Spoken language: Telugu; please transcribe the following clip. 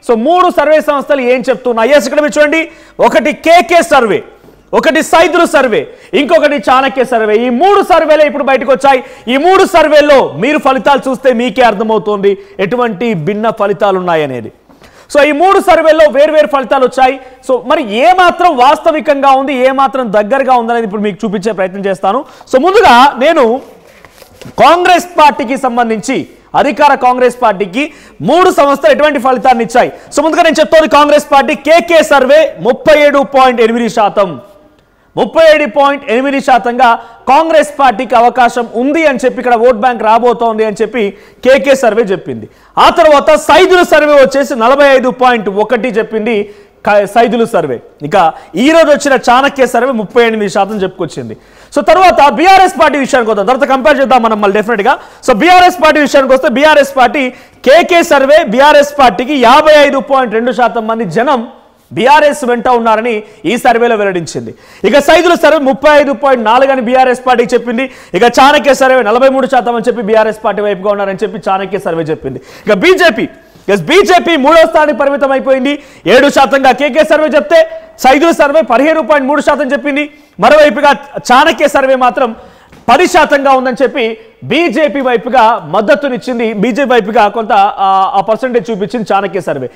సో 3 సర్వే సంస్థలు ఏం చెప్తున్నాయి? ఎస్, ఇక్కడ మీరు చూడండి, ఒకటి కేకే సర్వే, ఒకటి సైదులు సర్వే, ఇంకొకటి చాణక్య సర్వే. ఈ 3 సర్వేలే ఇప్పుడు బయటకు వచ్చాయి. ఈ 3 సర్వేల్లో మీరు ఫలితాలు చూస్తే మీకే అర్థమవుతోంది ఎటువంటి భిన్న ఫలితాలు ఉన్నాయనేది. సో ఈ 3 సర్వేల్లో వేర్వేరు ఫలితాలు వచ్చాయి. సో మరి ఏ మాత్రం వాస్తవికంగా ఉంది, ఏ మాత్రం దగ్గరగా ఉందనేది ఇప్పుడు మీకు చూపించే ప్రయత్నం చేస్తాను. సో ముందుగా నేను కాంగ్రెస్ పార్టీకి సంబంధించి, అధికార కాంగ్రెస్ పార్టీకి 3 సంస్థలు ఎటువంటి ఫలితాన్ని ఇచ్చాయి. సో ముందుగా నేను చెప్తాను, కాంగ్రెస్ పార్టీ కేకే సర్వే 37.8%, 37.8%గా కాంగ్రెస్ పార్టీకి అవకాశం ఉంది అని చెప్పి, ఇక్కడ ఓట్ బ్యాంక్ రాబోతోంది అని చెప్పి కేకే సర్వే చెప్పింది. ఆ తర్వాత సైదులు సర్వే వచ్చేసి 45.1 చెప్పింది సైదులు సర్వే. ఇక ఈ రోజు వచ్చిన చాణక్య సర్వే 38% చెప్పుకొచ్చింది. సో తర్వాత బీఆర్ఎస్ పార్టీ విషయానికి వద్దాం, తర్వాత కంపేర్ చేద్దాం మనం మళ్ళీ డెఫినెట్గా. సో బీఆర్ఎస్ పార్టీ విషయానికి వస్తే BRS party KK survey BRS పార్టీకి 55.2% మంది జనం బీఆర్ఎస్ వెంట ఉన్నారని ఈ సర్వేలో వెల్లడించింది. ఇక సైదుల సర్వే 35.4 అని బీఆర్ఎస్ పార్టీకి చెప్పింది. ఇక చాణక్య సర్వే 43% అని చెప్పి బీఆర్ఎస్ పార్టీ వైపుగా ఉన్నారని చెప్పి చాణక్య సర్వే చెప్పింది. ఇక బీజేపీ 3వ స్థానానికి పరిమితం అయిపోయింది, 7%గా కేకే సర్వే చెప్తే సైదుల సర్వే 15.3% చెప్పింది. మరోవైపుగా చాణక్య సర్వే మాత్రం 10%గా ఉందని చెప్పి బీజేపీ వైపుగా మద్దతునిచ్చింది, బీజేపీ వైపుగా కొంత ఆ పర్సెంటేజ్ చూపించింది చాణక్య సర్వే.